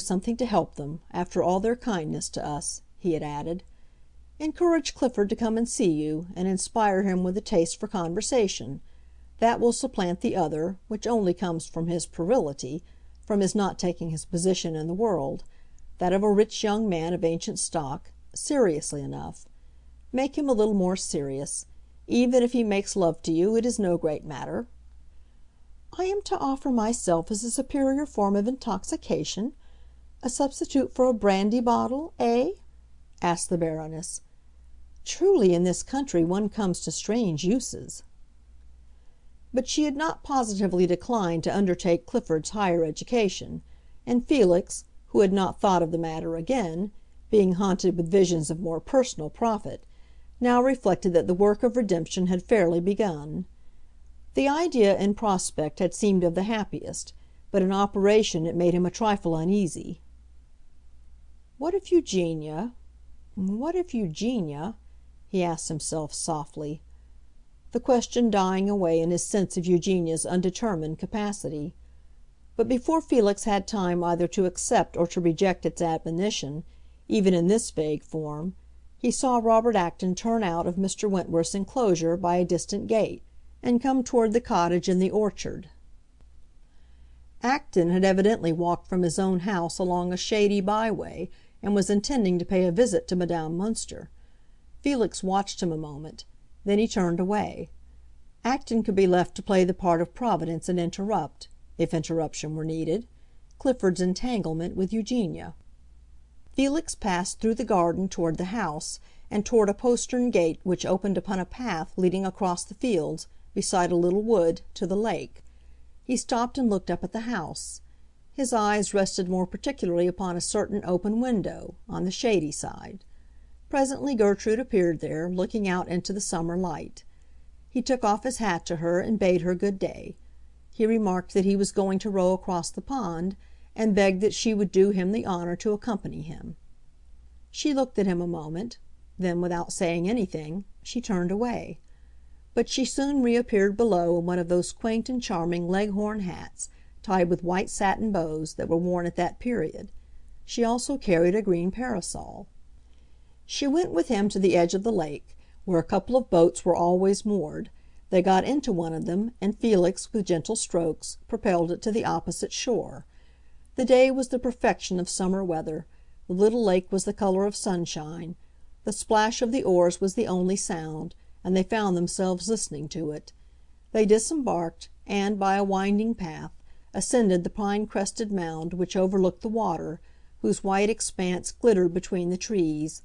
something to help them, after all their kindness to us," he had added. "Encourage Clifford to come and see you, and inspire him with a taste for conversation. That will supplant the other, which only comes from his puerility, from his not taking his position in the world, that of a rich young man of ancient stock, seriously enough. Make him a little more serious. Even if he makes love to you, it is no great matter." "I am to offer myself as a superior form of intoxication? A substitute for a brandy bottle, eh?" asked the Baroness. "Truly, in this country one comes to strange uses." But she had not positively declined to undertake Clifford's higher education, and Felix, who had not thought of the matter again, being haunted with visions of more personal profit, now reflected that the work of redemption had fairly begun. The idea in prospect had seemed of the happiest, but in operation it made him a trifle uneasy. What if Eugenia—what if Eugenia—" he asked himself softly, the question dying away in his sense of Eugenia's undetermined capacity. But before Felix had time either to accept or to reject its admonition, even in this vague form, he saw Robert Acton turn out of Mr. Wentworth's enclosure by a distant gate, and come toward the cottage in the orchard. Acton had evidently walked from his own house along a shady byway, and was intending to pay a visit to Madame Münster. Felix watched him a moment; then he turned away. Acton could be left to play the part of Providence and interrupt, if interruption were needed, Clifford's entanglement with Eugenia. Felix passed through the garden toward the house, and toward a postern gate which opened upon a path leading across the fields, beside a little wood, to the lake. He stopped and looked up at the house. His eyes rested more particularly upon a certain open window, on the shady side. Presently Gertrude appeared there, looking out into the summer light. He took off his hat to her and bade her good day. He remarked that he was going to row across the pond, and begged that she would do him the honor to accompany him. She looked at him a moment; then, without saying anything, she turned away. But she soon reappeared below in one of those quaint and charming Leghorn hats, tied with white satin bows, that were worn at that period. She also carried a green parasol. She went with him to the edge of the lake, where a couple of boats were always moored. They got into one of them, and Felix, with gentle strokes, propelled it to the opposite shore. The day was the perfection of summer weather; the little lake was the color of sunshine. The splash of the oars was the only sound, and they found themselves listening to it. They disembarked, and, by a winding path, ascended the pine-crested mound which overlooked the water, whose white expanse glittered between the trees.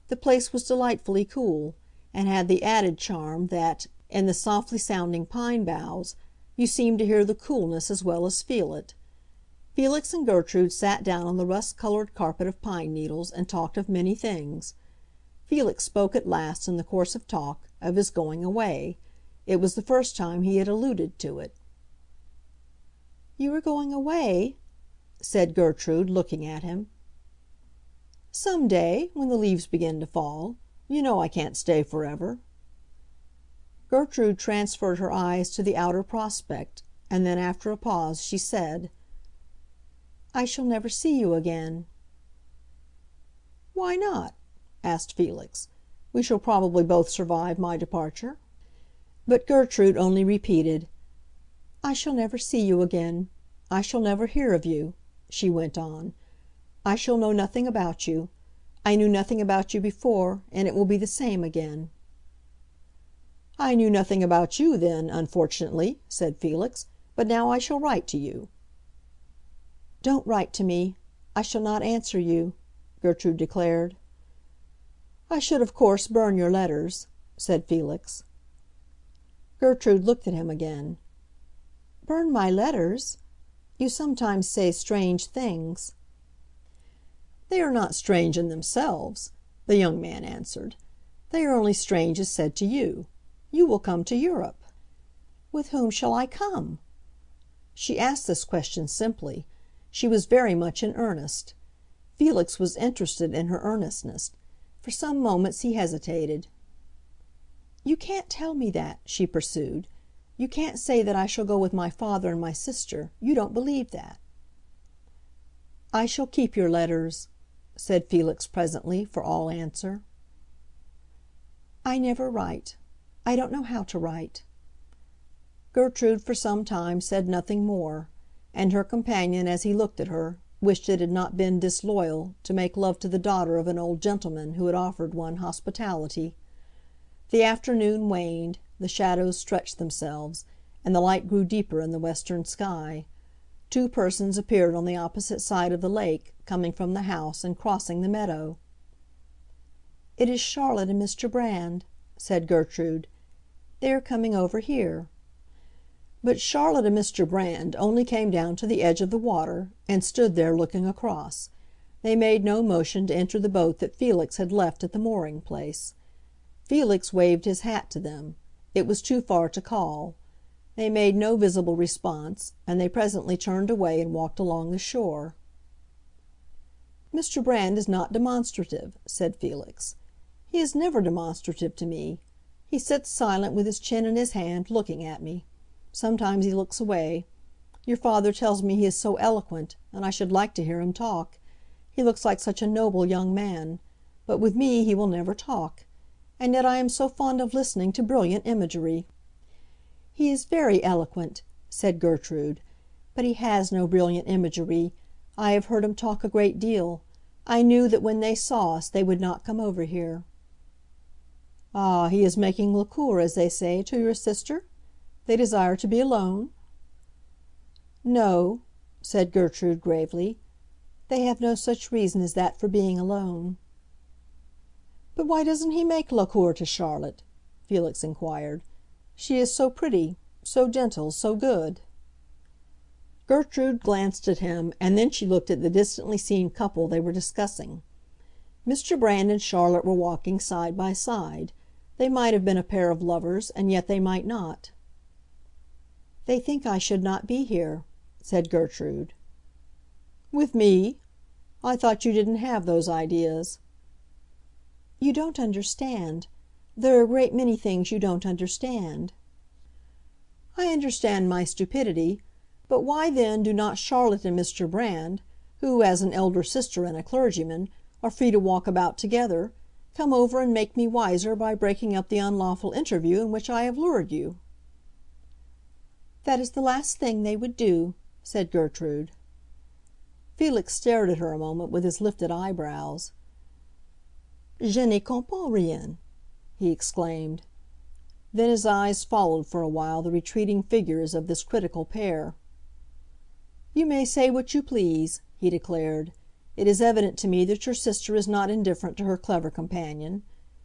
The place was delightfully cool, and had the added charm that, in the softly sounding pine boughs, you seemed to hear the coolness as well as feel it. Felix and Gertrude sat down on the rust-colored carpet of pine needles and talked of many things. Felix spoke at last, in the course of talk, of his going away. It was the first time he had alluded to it. "You are going away?" said Gertrude, looking at him. "Some day, when the leaves begin to fall. You know I can't stay forever." Gertrude transferred her eyes to the outer prospect, and then, after a pause, she said, "I shall never see you again." "Why not?" asked Felix. "We shall probably both survive my departure." But Gertrude only repeated, "I shall never see you again. I shall never hear of you," she went on. "I shall know nothing about you. I knew nothing about you before, and it will be the same again." "I knew nothing about you then, unfortunately," said Felix, "but now I shall write to you." "Don't write to me. I shall not answer you," Gertrude declared. "I should of course burn your letters," said Felix. Gertrude looked at him again. "Burn my letters? You sometimes say strange things." "They are not strange in themselves," the young man answered. "They are only strange as said to you. You will come to Europe." "With whom shall I come?" She asked this question simply. She was very much in earnest. Felix was interested in her earnestness. For some moments he hesitated. "You can't tell me that," she pursued. "You can't say that I shall go with my father and my sister. You don't believe that." "I shall keep your letters," said Felix presently, for all answer. "I never write. I don't know how to write." Gertrude for some time said nothing more, and her companion, as he looked at her, wished it had not been disloyal to make love to the daughter of an old gentleman who had offered one hospitality. The afternoon waned, the shadows stretched themselves, and the light grew deeper in the western sky. Two persons appeared on the opposite side of the lake, coming from the house and crossing the meadow. "It is Charlotte and Mr. Brand," said Gertrude. "They are coming over here." But Charlotte and Mr. Brand only came down to the edge of the water, and stood there looking across. They made no motion to enter the boat that Felix had left at the mooring place. Felix waved his hat to them. It was too far to call. They made no visible response, and they presently turned away and walked along the shore. "Mr. Brand is not demonstrative," said Felix. "He is never demonstrative to me. He sits silent with his chin in his hand, looking at me. Sometimes he looks away. Your father tells me he is so eloquent, and I should like to hear him talk. He looks like such a noble young man. But with me he will never talk. And yet I am so fond of listening to brilliant imagery." "He is very eloquent," said Gertrude, "but he has no brilliant imagery. I have heard him talk a great deal. I knew that when they saw us they would not come over here." "Ah, he is making liqueur, as they say, to your sister? They desire to be alone?" "No," said Gertrude gravely. "They have no such reason as that for being alone." "But why doesn't he make liqueur to Charlotte?" Felix inquired. "She is so pretty, so gentle, so good." Gertrude glanced at him, and then she looked at the distantly seen couple they were discussing. Mr. Brand and Charlotte were walking side by side. They might have been a pair of lovers, and yet they might not. "They think I should not be here," said Gertrude. "With me? I thought you didn't have those ideas." "You don't understand. There are a great many things you don't understand." "I understand my stupidity. But why, then, do not Charlotte and Mr. Brand, who, as an elder sister and a clergyman, are free to walk about together, come over and make me wiser by breaking up the unlawful interview in which I have lured you?" "That is the last thing they would do," said Gertrude. Felix stared at her a moment with his lifted eyebrows. "Je n'y comprends rien!" he exclaimed. Then his eyes followed for a while the retreating figures of this critical pair. "You may say what you please," he declared. "It is evident to me that your sister is not indifferent to her clever companion.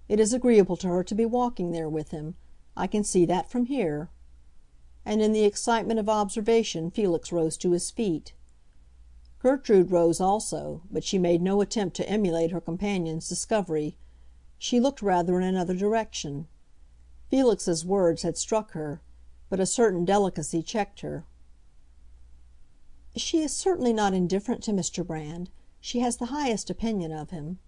It is agreeable to her to be walking there with him. I can see that from here." And in the excitement of observation Felix rose to his feet. Gertrude rose also, but she made no attempt to emulate her companion's discovery. She looked rather in another direction. Felix's words had struck her, but a certain delicacy checked her. "She is certainly not indifferent to Mr. Brand. She has the highest opinion of him."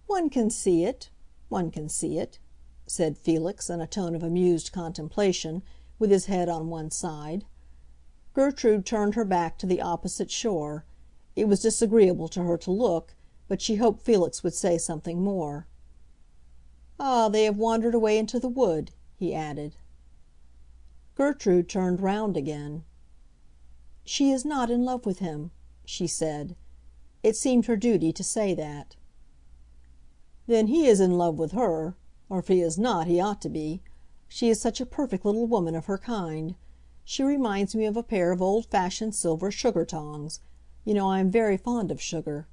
"One can see it—one can see it," said Felix, in a tone of amused contemplation, with his head on one side. Gertrude turned her back to the opposite shore. It was disagreeable to her to look, but she hoped Felix would say something more. "Ah, they have wandered away into the wood," he added. Gertrude turned round again. "She is not in love with him," she said. It seemed her duty to say that. "Then he is in love with her, or if he is not, he ought to be. She is such a perfect little woman of her kind. She reminds me of a pair of old-fashioned silver sugar tongs. You know I am very fond of sugar.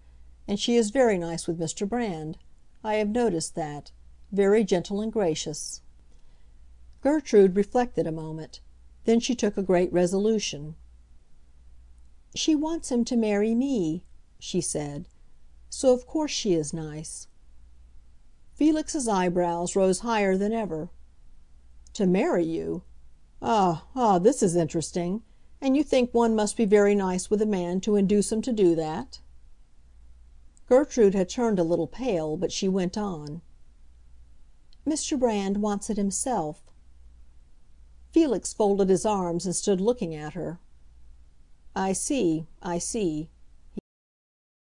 And she is very nice with Mr. Brand. I have noticed that. Very gentle and gracious." Gertrude reflected a moment. Then she took a great resolution. "She wants him to marry me," she said. "So of course she is nice." Felix's eyebrows rose higher than ever. "To marry you? Ah, this is interesting. And you think one must be very nice with a man to induce him to do that?" Gertrude had turned a little pale, but she went on. "Mr. Brand wants it himself." Felix folded his arms and stood looking at her. "I see, I see.